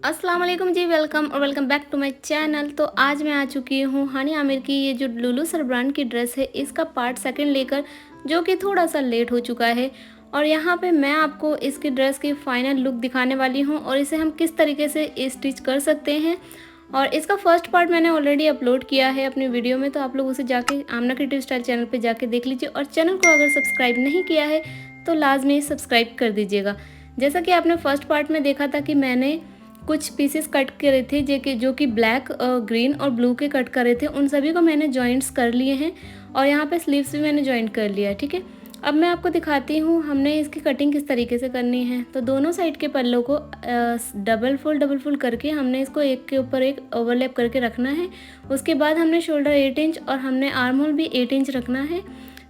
अस्सलाम वालेकुम जी। वेलकम और welcome back to my channel. तो आज मैं आ चुकी हूँ हानी आमिर की ये जो लुलु सर ब्रांड की ड्रेस है इसका पार्ट सेकंड लेकर, जो कि थोड़ा सा लेट हो चुका है। और यहाँ पे मैं आपको इसकी ड्रेस की फाइनल लुक दिखाने वाली हूँ और इसे हम किस तरीके से स्टिच कर सकते हैं। और इसका फर्स्ट पार्ट मैंने ऑलरेडी अपलोड किया है अपनी वीडियो में, तो आप लोग उसे जाके आमना क्रिएटिव स्टाइल चैनल पे जाके देख लीजिए। और चैनल को अगर सब्सक्राइब नहीं किया है तो लाजमी सब्सक्राइब कर दीजिएगा। जैसा कि आपने फर्स्ट पार्ट में देखा था कि मैंने कुछ पीसेस कट करे थे जो कि ब्लैक, ग्रीन और ब्लू के कट करे थे, उन सभी को मैंने जॉइंट्स कर लिए हैं। और यहाँ पे स्लीव्स भी मैंने जॉइंट कर लिया है। ठीक है, अब मैं आपको दिखाती हूँ हमने इसकी कटिंग किस तरीके से करनी है। तो दोनों साइड के पल्लों को डबल फोल्ड करके हमने इसको एक के ऊपर एक ओवरलैप करके रखना है। उसके बाद हमने शोल्डर 8 इंच और हमने आर्म होल भी 8 इंच रखना है।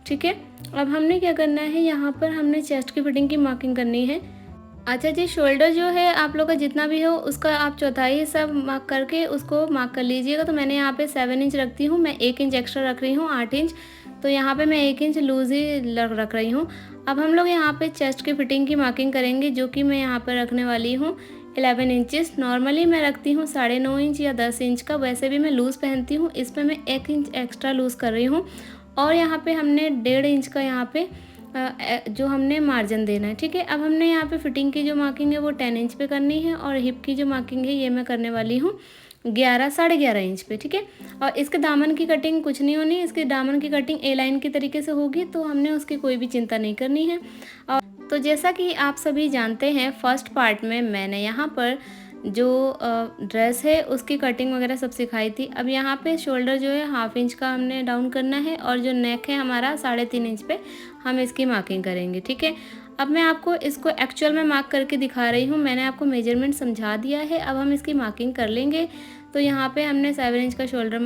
ठीक है, अब हमने क्या करना है, यहाँ पर हमने चेस्ट की फिटिंग की मार्किंग करनी है। अच्छा जी, शोल्डर जो है आप लोग का जितना भी हो उसका आप चौथाई हिस्सा मार्क करके उसको मार्क कर लीजिएगा। तो मैंने यहाँ पे 7 इंच रखती हूँ, मैं 1 इंच एक्स्ट्रा रख रही हूँ 8 इंच। तो यहाँ पे मैं 1 इंच लूज ही रख रही हूँ। अब हम लोग यहाँ पे चेस्ट की फिटिंग की मार्किंग करेंगे, जो कि मैं यहाँ पर रखने वाली हूँ 11 इंचेस। नॉर्मली मैं रखती हूँ 9.5 इंच या 10 इंच का, वैसे भी मैं लूज़ पहनती हूँ। इस पर मैं 1 इंच एक्स्ट्रा लूज़ कर रही हूँ। और यहाँ पे हमने 1.5 इंच का यहाँ पे जो हमने मार्जिन देना है। ठीक है, अब हमने यहाँ पे फिटिंग की जो मार्किंग है वो 10 इंच पे करनी है और हिप की जो मार्किंग है ये मैं करने वाली हूँ 11 साढ़े 11 इंच पे। ठीक है, और इसके दामन की कटिंग कुछ नहीं होनी, इसके दामन की कटिंग ए लाइन की तरीके से होगी, तो हमने उसकी कोई भी चिंता नहीं करनी है। और तो जैसा कि आप सभी जानते हैं, फर्स्ट पार्ट में मैंने यहाँ पर जो ड्रेस है उसकी कटिंग वगैरह सब सिखाई थी। अब यहाँ पे शोल्डर जो है 1/2 इंच का हमने डाउन करना है और जो नेक है हमारा 3.5 इंच पे हम इसकी मार्किंग करेंगे। ठीक है, अब मैं आपको इसको एक्चुअल में मार्क करके दिखा रही हूँ, मैंने आपको मेजरमेंट समझा दिया है। अब हम इसकी मार्किंग कर लेंगे। तो यहाँ पे हमने 7 इंच का शोल्डर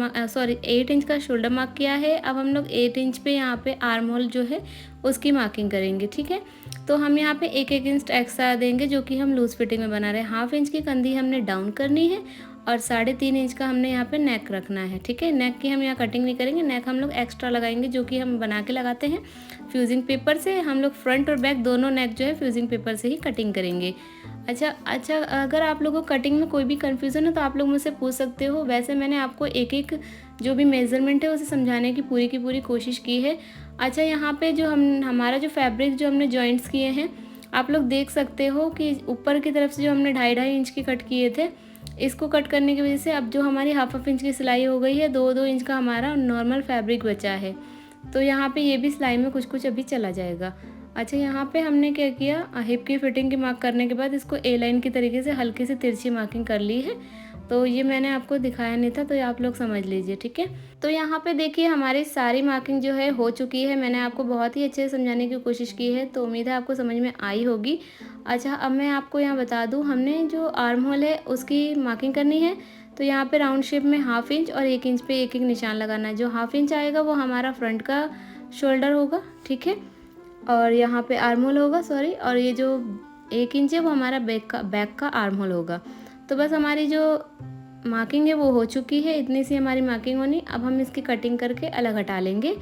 8 इंच का शोल्डर मार्क किया है। अब हम लोग 8 इंच पे यहाँ पे आर्म होल जो है उसकी मार्किंग करेंगे। ठीक है, तो हम यहाँ पे 1-1 इंच एक्स्ट्रा देंगे, जो कि हम लूज फिटिंग में बना रहे हैं। 1/2 इंच की कंधी हमने डाउन करनी है और 3.5 इंच का हमने यहाँ पे नेक रखना है। ठीक है, नेक की हम यहाँ कटिंग नहीं करेंगे, नेक हम लोग एक्स्ट्रा लगाएंगे, जो कि हम बना के लगाते हैं फ्यूजिंग पेपर से। हम लोग फ्रंट और बैक दोनों नेक जो है फ्यूजिंग पेपर से ही कटिंग करेंगे। अच्छा, अगर आप लोगों को कटिंग में कोई भी कन्फ्यूज़न है तो आप लोग मुझसे पूछ सकते हो। वैसे मैंने आपको एक एक जो भी मेज़रमेंट है उसे समझाने की पूरी कोशिश की है। अच्छा, यहाँ पे जो हमारा जो फैब्रिक जो हमने जॉइंट्स किए हैं, आप लोग देख सकते हो कि ऊपर की तरफ से जो हमने 2.5 इंच की कट किए थे, इसको कट करने की वजह से अब जो हमारी 1/2 इंच की सिलाई हो गई है, 2-2 इंच का हमारा नॉर्मल फैब्रिक बचा है। तो यहाँ पे ये भी सिलाई में कुछ अभी चला जाएगा। अच्छा, यहाँ पे हमने क्या किया, हिप की फिटिंग की मार्क करने के बाद इसको ए लाइन की तरीके से हल्की सी तिरछी मार्किंग कर ली है। तो ये मैंने आपको दिखाया नहीं था, तो ये आप लोग समझ लीजिए। ठीक है, तो यहाँ पे देखिए हमारी सारी मार्किंग जो है हो चुकी है। मैंने आपको बहुत ही अच्छे से समझाने की कोशिश की है, तो उम्मीद है आपको समझ में आई होगी। अच्छा, अब मैं आपको यहाँ बता दूँ, हमने जो आर्म होल है उसकी मार्किंग करनी है। तो यहाँ पे राउंड शेप में 1/2 इंच और 1 इंच पे 1-1 निशान लगाना है। जो 1/2 इंच आएगा वो हमारा फ्रंट का शोल्डर होगा। ठीक है, और यहाँ पे आर्म होल होगा, सॉरी, और ये जो 1 इंच है वो हमारा बैक का आर्म होल होगा। तो बस हमारी जो मार्किंग है वो हो चुकी है, इतनी सी हमारी मार्किंग होनी। अब हम इसकी कटिंग करके अलग हटा लेंगे।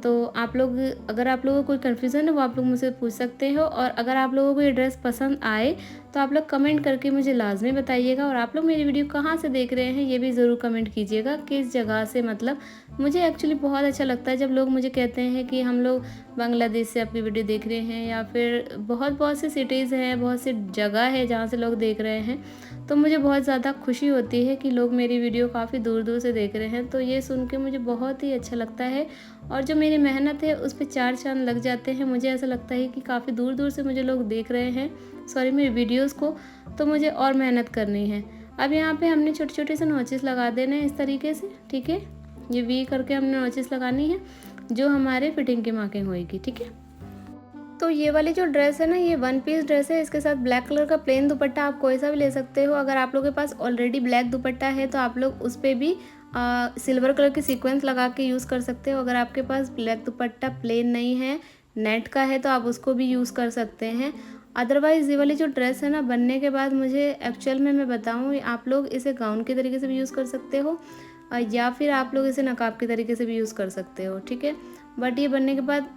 तो आप लोग, अगर आप लोगों को कोई कन्फ्यूज़न है वो आप लोग मुझसे पूछ सकते हो। और अगर आप लोगों को ये ड्रेस पसंद आए तो आप लोग कमेंट करके मुझे लाजमी बताइएगा। और आप लोग मेरी वीडियो कहाँ से देख रहे हैं ये भी ज़रूर कमेंट कीजिएगा, किस जगह से। मतलब मुझे एक्चुअली बहुत अच्छा लगता है जब लोग मुझे कहते हैं कि हम लोग बांग्लादेश से आपकी वीडियो देख रहे हैं, या फिर बहुत सी सिटीज़ हैं, बहुत सी जगह है जहाँ से लोग देख रहे हैं। तो मुझे बहुत ज़्यादा खुशी होती है कि लोग मेरी वीडियो काफ़ी दूर दूर से देख रहे हैं। तो ये सुन के मुझे बहुत ही अच्छा लगता है। और जो मेरी मेहनत है उस पर 4 चाँद लग जाते हैं। मुझे ऐसा लगता है कि काफ़ी दूर दूर से मुझे लोग देख रहे हैं, सॉरी, मेरी वीडियोस को। तो मुझे और मेहनत करनी है। अब यहाँ पे हमने छोटे छोटे से नोचेस लगा देने हैं इस तरीके से। ठीक है, ये वी करके हमने नोचेस लगानी है जो हमारे फिटिंग की मार्किंग होएगी। ठीक है, तो ये वाली जो ड्रेस है ना, ये 1 पीस ड्रेस है। इसके साथ ब्लैक कलर का प्लेन दुपट्टा आप कोई सा भी ले सकते हो। अगर आप लोगों के पास ऑलरेडी ब्लैक दुपट्टा है तो आप लोग उस पर भी सिल्वर कलर की सीक्वेंस लगा के यूज़ कर सकते हो। अगर आपके पास ब्लैक दुपट्टा प्लेन नहीं है, नेट का है, तो आप उसको भी यूज़ कर सकते हैं। अदरवाइज़ ये वाली जो ड्रेस है ना, बनने के बाद मुझे एक्चुअल में मैं बताऊँ, आप लोग इसे गाउन के तरीके से भी यूज़ कर सकते हो या फिर आप लोग इसे नकाब के तरीके से भी यूज़ कर सकते हो। ठीक है, बट ये बनने के बाद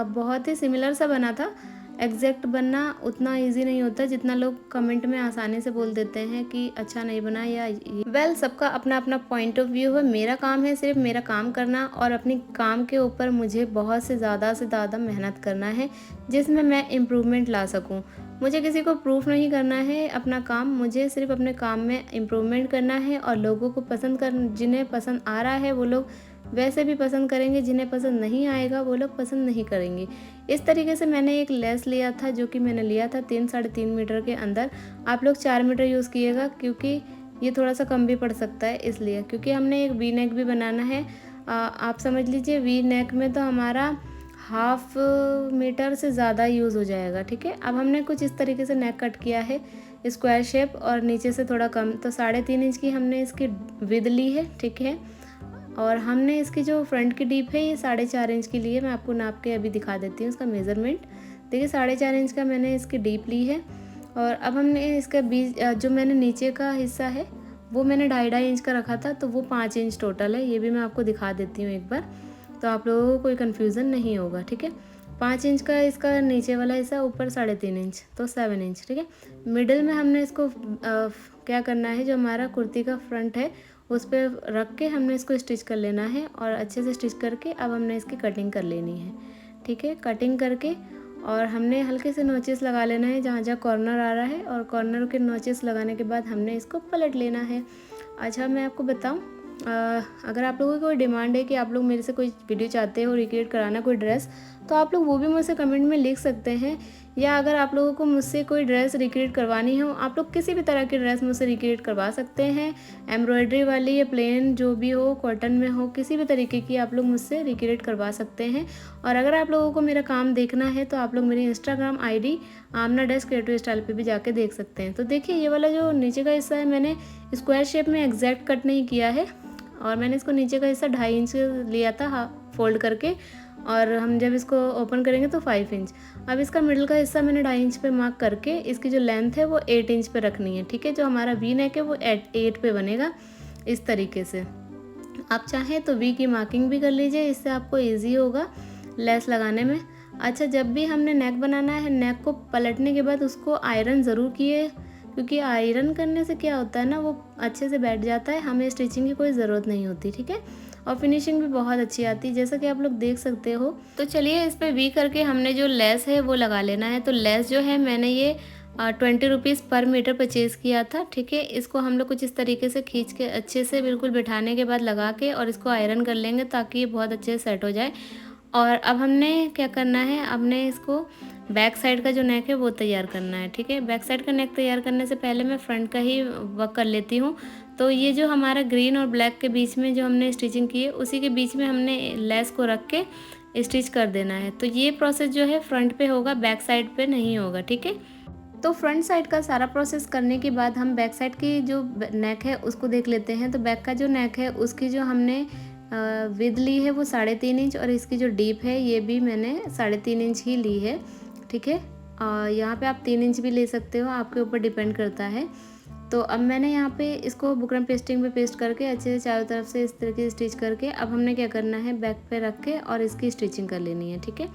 बहुत ही सिमिलर सा बना था, एग्जैक्ट बनना उतना इजी नहीं होता जितना लोग कमेंट में आसानी से बोल देते हैं कि अच्छा नहीं बना या वेल सबका अपना अपना पॉइंट ऑफ व्यू है। मेरा काम है सिर्फ मेरा काम करना और अपनी काम के ऊपर मुझे बहुत से ज़्यादा मेहनत करना है जिसमें मैं इम्प्रूवमेंट ला सकूं। मुझे किसी को प्रूफ नहीं करना है अपना काम, मुझे सिर्फ अपने काम में इम्प्रूवमेंट करना है और लोगों को पसंद कर, जिन्हें पसंद आ रहा है वो लोग वैसे भी पसंद करेंगे, जिन्हें पसंद नहीं आएगा वो लोग पसंद नहीं करेंगे। इस तरीके से मैंने एक लेस लिया था जो कि मैंने लिया था 3-3.5 मीटर के अंदर। आप लोग 4 मीटर यूज़ कीजिएगा क्योंकि ये थोड़ा सा कम भी पड़ सकता है इसलिए, क्योंकि हमने एक वी नेक भी बनाना है। आप समझ लीजिए वी नेक में तो हमारा 1/2 मीटर से ज़्यादा यूज़ हो जाएगा। ठीक है, अब हमने कुछ इस तरीके से नेक कट किया है स्क्वायर शेप और नीचे से थोड़ा कम, तो 3.5 इंच की हमने इसकी विड्थ ली है। ठीक है, और हमने इसकी जो फ्रंट की डीप है ये 4.5 इंच की ली है। मैं आपको नाप के अभी दिखा देती हूँ इसका मेज़रमेंट। देखिए 4.5 इंच का मैंने इसकी डीप ली है। और अब हमने इसका बीच जो मैंने नीचे का हिस्सा है वो मैंने 2.5 इंच का रखा था, तो वो 5 इंच टोटल है। ये भी मैं आपको दिखा देती हूँ एक बार, तो आप लोगों को कोई कन्फ्यूज़न नहीं होगा। ठीक है, 5 इंच का इसका नीचे वाला हिस्सा, ऊपर 3.5 इंच, तो 7 इंच। ठीक है, मिडिल में हमने इसको क्या करना है, जो हमारा कुर्ती का फ्रंट है उस पर रख के हमने इसको स्टिच कर लेना है और अच्छे से स्टिच करके अब हमने इसकी कटिंग कर लेनी है। ठीक है, कटिंग करके और हमने हल्के से नोचेस लगा लेना है जहाँ जहाँ कॉर्नर आ रहा है, और कॉर्नर के नोचेस लगाने के बाद हमने इसको पलट लेना है। अच्छा मैं आपको बताऊँ, अगर आप लोगों की कोई डिमांड है कि आप लोग मेरे से कोई वीडियो चाहते हो रिक्रिएट कराना कोई ड्रेस, तो आप लोग वो भी मुझसे कमेंट में लिख सकते हैं। या अगर आप लोगों को मुझसे कोई ड्रेस रिक्रिएट करवानी हो, आप लोग किसी भी तरह की ड्रेस मुझसे रिक्रिएट करवा सकते हैं, एम्ब्रॉयडरी वाली या प्लेन जो भी हो, कॉटन में हो, किसी भी तरीके की आप लोग मुझसे रिक्रिएट करवा सकते हैं। और अगर आप लोगों को मेरा काम देखना है तो आप लोग मेरी इंस्टाग्राम ID आमना डेस्क क्रिएटिव स्टाइल पे भी जाके देख सकते हैं। तो देखिए ये वाला जो नीचे का हिस्सा है मैंने स्क्वायर शेप में एग्जैक्ट कट नहीं किया है, और मैंने इसको नीचे का हिस्सा 2.5 इंच लिया था फोल्ड करके, और हम जब इसको ओपन करेंगे तो 5 इंच। अब इसका मिडिल का हिस्सा मैंने 2.5 इंच पे मार्क करके इसकी जो लेंथ है वो 8 इंच पे रखनी है। ठीक है, जो हमारा वी नेक है वो 8 पे बनेगा इस तरीके से। आप चाहें तो वी की मार्किंग भी कर लीजिए, इससे आपको ईजी होगा लेस लगाने में। अच्छा, जब भी हमने नेक बनाना है, नेक को पलटने के बाद उसको आयरन ज़रूर किए, क्योंकि आयरन करने से क्या होता है ना, वो अच्छे से बैठ जाता है, हमें स्टिचिंग की कोई ज़रूरत नहीं होती। ठीक है, और फिनिशिंग भी बहुत अच्छी आती है जैसा कि आप लोग देख सकते हो। तो चलिए इस पर वी करके हमने जो लेस है वो लगा लेना है। तो लेस जो है मैंने ये 20 रुपीज़ पर मीटर परचेज़ किया था। ठीक है, इसको हम लोग कुछ इस तरीके से खींच के अच्छे से बिल्कुल बिठाने के बाद लगा के और इसको आयरन कर लेंगे ताकि ये बहुत अच्छे से सेट हो जाए। और अब हमने क्या करना है, हमने इसको बैक साइड का जो नेक है वो तैयार करना है। ठीक है, बैक साइड का नेक तैयार करने से पहले मैं फ्रंट का ही वर्क कर लेती हूँ। तो ये जो हमारा ग्रीन और ब्लैक के बीच में जो हमने स्टिचिंग की है उसी के बीच में हमने लेस को रख के स्टिच कर देना है। तो ये प्रोसेस जो है फ्रंट पे होगा, बैक साइड पे नहीं होगा। ठीक है, तो फ्रंट साइड का सारा प्रोसेस करने के बाद हम बैक साइड की जो नेक है उसको देख लेते हैं। तो बैक का जो नेक है उसकी जो हमने विड्थ ली है वो 3.5 इंच, और इसकी जो डीप है ये भी मैंने 3.5 इंच ही ली है। ठीक है, यहाँ पे आप 3 इंच भी ले सकते हो, आपके ऊपर डिपेंड करता है। तो अब मैंने यहाँ पे इसको बुकरम पेस्टिंग पे पेस्ट करके अच्छे से चारों तरफ से इस तरीके से स्टिच करके अब हमने क्या करना है, बैक पे रख के और इसकी स्टिचिंग कर लेनी है। ठीक है,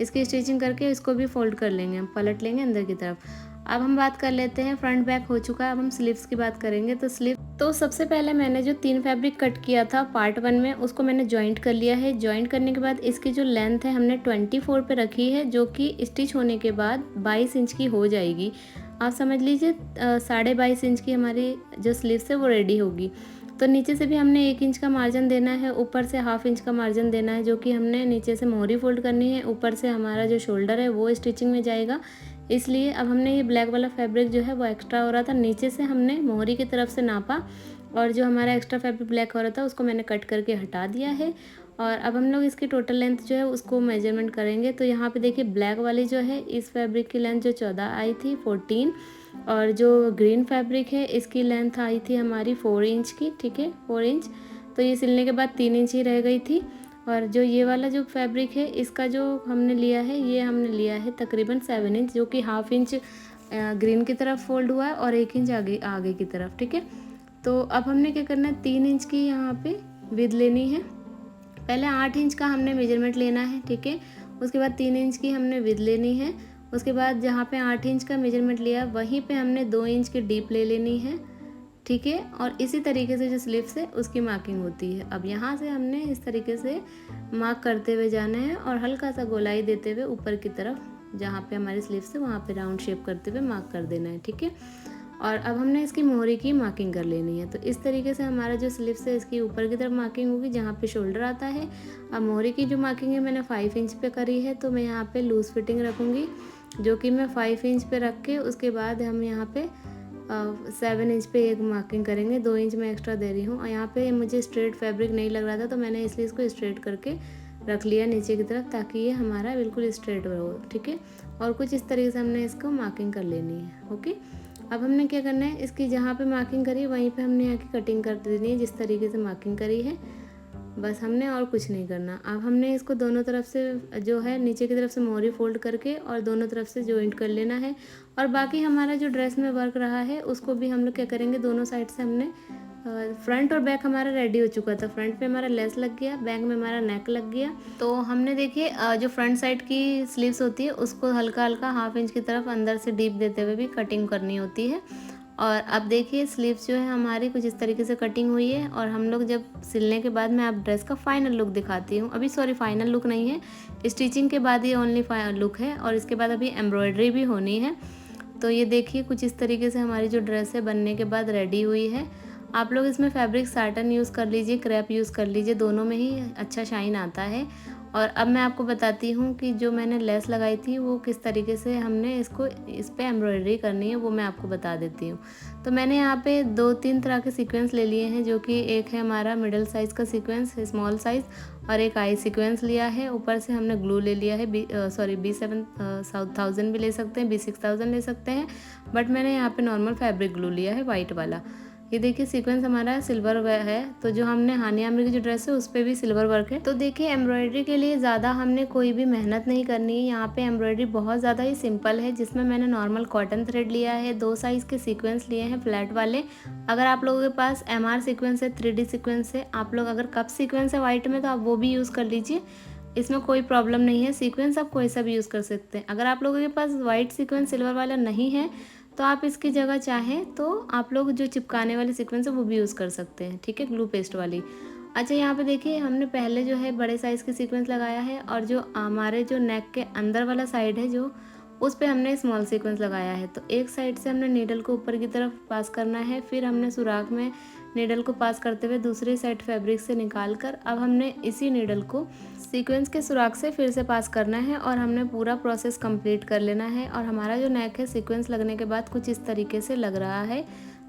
इसकी स्टिचिंग करके इसको भी फोल्ड कर लेंगे, हम पलट लेंगे अंदर की तरफ। अब हम बात कर लेते हैं, फ्रंट बैक हो चुका है, अब हम स्लीव्स की बात करेंगे। तो स्लीव, तो सबसे पहले मैंने जो 3 फैब्रिक कट किया था पार्ट 1 में उसको मैंने जॉइंट कर लिया है। जॉइंट करने के बाद इसकी जो लेंथ है हमने 24 पे रखी है, जो कि स्टिच होने के बाद 22 इंच की हो जाएगी। आप समझ लीजिए 22.5 इंच की हमारी जो स्लीव्स है वो रेडी होगी। तो नीचे से भी हमने 1 इंच का मार्जिन देना है, ऊपर से 1/2 इंच का मार्जिन देना है, जो कि हमने नीचे से मोहरी फोल्ड करनी है, ऊपर से हमारा जो शोल्डर है वो स्टिचिंग में जाएगा। इसलिए अब हमने ये ब्लैक वाला फैब्रिक जो है वो एक्स्ट्रा हो रहा था, नीचे से हमने मोहरी की तरफ से नापा और जो हमारा एक्स्ट्रा फैब्रिक ब्लैक हो रहा था उसको मैंने कट करके हटा दिया है। और अब हम लोग इसकी टोटल लेंथ जो है उसको मेजरमेंट करेंगे। तो यहाँ पे देखिए ब्लैक वाली जो है इस फैब्रिक की लेंथ जो 14 आई थी 14, और जो ग्रीन फैब्रिक है इसकी लेंथ आई थी हमारी 4 इंच की। ठीक है, 4 इंच, तो ये सिलने के बाद 3 इंच ही रह गई थी। और जो ये वाला जो फैब्रिक है इसका जो हमने लिया है ये हमने लिया है तकरीबन 7 इंच, जो कि 1/2 इंच ग्रीन की तरफ फोल्ड हुआ है और 1 इंच आगे की तरफ। ठीक है, तो अब हमने क्या करना है, 3 इंच की यहाँ पे विड्थ लेनी है। पहले 8 इंच का हमने मेजरमेंट लेना है। ठीक है, उसके बाद 3 इंच की हमने विड्थ लेनी है, उसके बाद जहाँ पे 8 इंच का मेजरमेंट लिया वहीं पे हमने 2 इंच की डीप ले लेनी है, ठीक है। और इसी तरीके से जो स्लीव्स है उसकी मार्किंग होती है। अब यहाँ से हमने इस तरीके से मार्क करते हुए जाना है और हल्का सा गोलाई देते हुए ऊपर की तरफ जहाँ पे हमारी स्लीव्स है वहाँ पे राउंड शेप करते हुए मार्क कर देना है, ठीक है। और अब हमने इसकी मोहरी की मार्किंग कर लेनी है। तो इस तरीके से हमारा जो स्लीव्स है इसकी ऊपर की तरफ मार्किंग होगी जहाँ पे शोल्डर आता है। अब मोहरी की जो मार्किंग है मैंने 5 इंच पे करी है, तो मैं यहाँ पे लूज़ फिटिंग रखूँगी जो कि मैं 5 इंच पे रख के उसके बाद हम यहाँ पे 7 इंच पे एक मार्किंग करेंगे। 2 इंच में एक्स्ट्रा दे रही हूँ और यहाँ पे मुझे स्ट्रेट फैब्रिक नहीं लग रहा था तो मैंने इसलिए इसको स्ट्रेट करके रख लिया नीचे की तरफ ताकि ये हमारा बिल्कुल स्ट्रेट हो, ठीक है। और कुछ इस तरीके से हमने इसको मार्किंग कर लेनी है, ओके। अब हमने क्या करना है, इसकी जहाँ पे मार्किंग करी वहीं पे हमने यहाँ की कटिंग कर देनी है जिस तरीके से मार्किंग करी है, बस हमने और कुछ नहीं करना। अब हमने इसको दोनों तरफ से जो है नीचे की तरफ से मोहरी फोल्ड करके और दोनों तरफ से जॉइंट कर लेना है। और बाकी हमारा जो ड्रेस में वर्क रहा है उसको भी हम लोग क्या करेंगे, दोनों साइड से हमने फ्रंट और बैक हमारा रेडी हो चुका था। फ्रंट पे हमारा लेस लग गया, बैक में हमारा नेक लग गया। तो हमने देखिए जो फ्रंट साइड की स्लीव्स होती है उसको हल्का हल्का 1/2 इंच की तरफ अंदर से डीप देते हुए भी कटिंग करनी होती है। और अब देखिए स्लीव्स जो है हमारी कुछ इस तरीके से कटिंग हुई है। और हम लोग जब सिलने के बाद मैं आप ड्रेस का फाइनल लुक दिखाती हूँ। अभी सॉरी फाइनल लुक नहीं है, स्टिचिंग के बाद ये ओनली लुक है और इसके बाद अभी एम्ब्रॉयडरी भी होनी है। तो ये देखिए कुछ इस तरीके से हमारी जो ड्रेस है बनने के बाद रेडी हुई है। आप लोग इसमें फैब्रिक साटन यूज़ कर लीजिए, क्रेप यूज़ कर लीजिए, दोनों में ही अच्छा शाइन आता है। और अब मैं आपको बताती हूँ कि जो मैंने लेस लगाई थी वो किस तरीके से हमने इसको इस पे एम्ब्रॉयडरी करनी है वो मैं आपको बता देती हूँ। तो मैंने यहाँ पे 2-3 तरह के सीक्वेंस ले लिए हैं, जो कि एक है हमारा मिडिल साइज़ का सीक्वेंस, स्मॉल साइज़, और एक आई सीक्वेंस लिया है। ऊपर से हमने ग्लू ले लिया है, B7000 भी ले सकते हैं, B6000 ले सकते हैं, बट मैंने यहाँ पे नॉर्मल फैब्रिक ग्लू लिया है वाइट वाला। ये देखिए सीक्वेंस हमारा सिल्वर है, तो जो हमने हानिया आमिर की जो ड्रेस है उस पर भी सिल्वर वर्क है। तो देखिए एम्ब्रॉयडरी के लिए ज़्यादा हमने कोई भी मेहनत नहीं करनी है। यहाँ पे एम्ब्रॉयडरी बहुत ज़्यादा ही सिंपल है, जिसमें मैंने नॉर्मल कॉटन थ्रेड लिया है, 2 साइज़ के सीक्वेंस लिए हैं फ्लैट वाले। अगर आप लोगों के पास MR सीक्वेंस है, 3D सीक्वेंस है, आप लोग अगर कप सीक्वेंस है वाइट में तो आप वो भी यूज़ कर लीजिए, इसमें कोई प्रॉब्लम नहीं है। सीक्वेंस आप कोई सा भी यूज़ कर सकते हैं। अगर आप लोगों के पास वाइट सीक्वेंस सिल्वर वाला नहीं है तो आप इसकी जगह चाहें तो आप लोग जो चिपकाने वाली सीक्वेंस है वो भी यूज़ कर सकते हैं, ठीक है, ग्लू पेस्ट वाली। अच्छा यहाँ पे देखिए हमने पहले जो है बड़े साइज़ की सीक्वेंस लगाया है और जो हमारे जो नेक के अंदर वाला साइड है जो उस पे हमने स्मॉल सीक्वेंस लगाया है। तो एक साइड से हमने नीडल को ऊपर की तरफ पास करना है, फिर हमने सुराख में नीडल को पास करते हुए दूसरी साइड फैब्रिक से निकाल कर अब हमने इसी नीडल को सीक्वेंस के सुराख से फिर से पास करना है और हमने पूरा प्रोसेस कंप्लीट कर लेना है। और हमारा जो नेक है सीक्वेंस लगने के बाद कुछ इस तरीके से लग रहा है।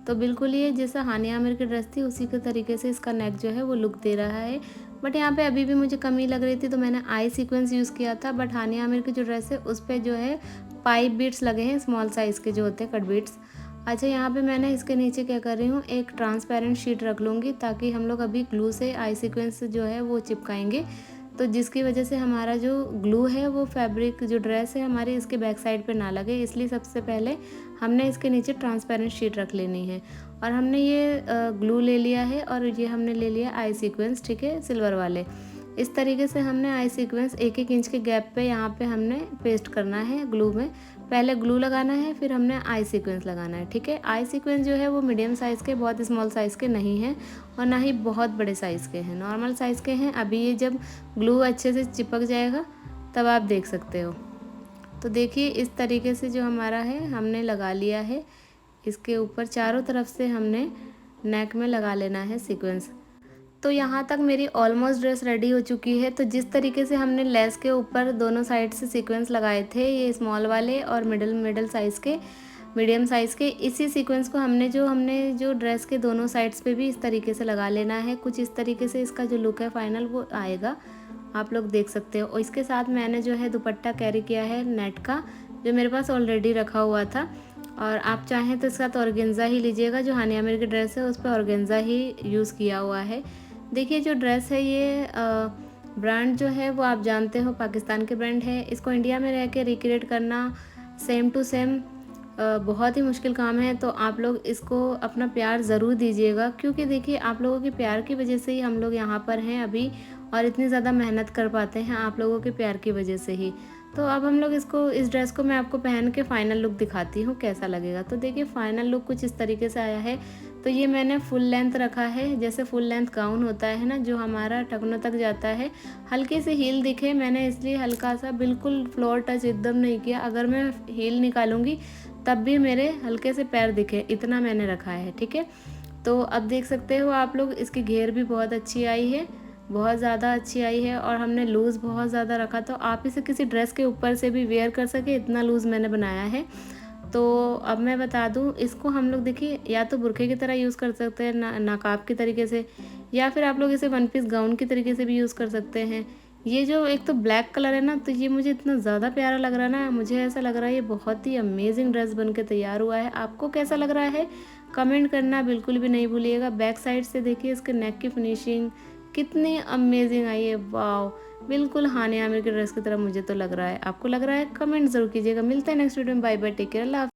तो बिल्कुल ये जैसा हानिया आमिर की ड्रेस थी उसी के तरीके से इसका नेक जो है वो लुक दे रहा है। बट यहाँ पे अभी भी मुझे कमी लग रही थी तो मैंने आई सीक्वेंस यूज़ किया था। बट हानिया आमिर की जो ड्रेस है उस पर जो है पाइप बीट्स लगे हैं, स्मॉल साइज़ के जो होते हैं कट बीट्स। अच्छा यहाँ पे मैंने इसके नीचे क्या कर रही हूँ, एक ट्रांसपेरेंट शीट रख लूँगी ताकि हम लोग अभी ग्लू से आई सीक्वेंस जो है वो चिपकाएंगे, तो जिसकी वजह से हमारा जो ग्लू है वो फैब्रिक जो ड्रेस है हमारी इसके बैक साइड पे ना लगे। इसलिए सबसे पहले हमने इसके नीचे ट्रांसपेरेंट शीट रख लेनी है। और हमने ये ग्लू ले लिया है और ये हमने ले लिया आई सीक्वेंस, ठीक है, सिल्वर वाले। इस तरीके से हमने आई सीक्वेंस 1-1 इंच के गैप पे यहाँ पे हमने पेस्ट करना है ग्लू में। पहले ग्लू लगाना है फिर हमने आई सीक्वेंस लगाना है, ठीक है। आई सीक्वेंस जो है वो मीडियम साइज़ के, बहुत स्मॉल साइज़ के नहीं हैं और ना ही बहुत बड़े साइज़ के हैं, नॉर्मल साइज़ के हैं। अभी ये जब ग्लू अच्छे से चिपक जाएगा तब आप देख सकते हो। तो देखिए इस तरीके से जो हमारा है हमने लगा लिया है, इसके ऊपर चारों तरफ से हमने नेक में लगा लेना है सीक्वेंस। तो यहाँ तक मेरी ऑलमोस्ट ड्रेस रेडी हो चुकी है। तो जिस तरीके से हमने लेस के ऊपर दोनों साइड से सीक्वेंस लगाए थे, ये स्मॉल वाले और मिडिल साइज़ के, मीडियम साइज़ के, इसी सीक्वेंस को हमने जो ड्रेस के दोनों साइड्स पे भी इस तरीके से लगा लेना है। कुछ इस तरीके से इसका जो लुक है फाइनल वो आएगा, आप लोग देख सकते हो। और इसके साथ मैंने जो है दुपट्टा कैरी किया है नेट का, जो मेरे पास ऑलरेडी रखा हुआ था। और आप चाहें तो इसके साथ ऑर्गेन्जा ही लीजिएगा, जो हानिया आमिर की ड्रेस है उस पर ऑर्गेन्जा ही यूज़ किया हुआ है। देखिए जो ड्रेस है ये ब्रांड जो है वो आप जानते हो पाकिस्तान के ब्रांड है। इसको इंडिया में रह के रिक्रिएट करना सेम टू सेम बहुत ही मुश्किल काम है। तो आप लोग इसको अपना प्यार ज़रूर दीजिएगा, क्योंकि देखिए आप लोगों के प्यार की वजह से ही हम लोग यहाँ पर हैं अभी, और इतनी ज़्यादा मेहनत कर पाते हैं आप लोगों के प्यार की वजह से ही। तो अब हम लोग इस ड्रेस को मैं आपको पहन के फाइनल लुक दिखाती हूँ कैसा लगेगा। तो देखिए फाइनल लुक कुछ इस तरीके से आया है। तो ये मैंने फुल लेंथ रखा है, जैसे फुल लेंथ गाउन होता है ना जो हमारा टखनों तक जाता है। हल्के से हील दिखे मैंने इसलिए हल्का सा, बिल्कुल फ्लोर टच एकदम नहीं किया। अगर मैं हील निकालूंगी तब भी मेरे हल्के से पैर दिखे, इतना मैंने रखा है, ठीक है। तो अब देख सकते हो आप लोग, इसकी घेर भी बहुत अच्छी आई है, बहुत ज़्यादा अच्छी आई है। और हमने लूज़ बहुत ज़्यादा रखा, तो आप इसे किसी ड्रेस के ऊपर से भी वेयर कर सके, इतना लूज़ मैंने बनाया है। तो अब मैं बता दूं, इसको हम लोग देखिए या तो बुरखे की तरह यूज़ कर सकते हैं, नकाब की तरीके से, या फिर आप लोग इसे वन पीस गाउन की तरीके से भी यूज़ कर सकते हैं। ये जो एक तो ब्लैक कलर है ना, तो ये मुझे इतना ज़्यादा प्यारा लग रहा है ना, मुझे ऐसा लग रहा है ये बहुत ही अमेजिंग ड्रेस बन के तैयार हुआ है। आपको कैसा लग रहा है कमेंट करना बिल्कुल भी नहीं भूलिएगा। बैक साइड से देखिए इसके नेक की फिनिशिंग कितनी अमेजिंग आई है, वाओ, बिल्कुल हानिया आमिर की ड्रेस की तरह मुझे तो लग रहा है। आपको लग रहा है कमेंट ज़रूर कीजिएगा। मिलते हैं नेक्स्ट वीडियो में, बाय बाय, टेक केयर, अल्लाह हाफ़िज़।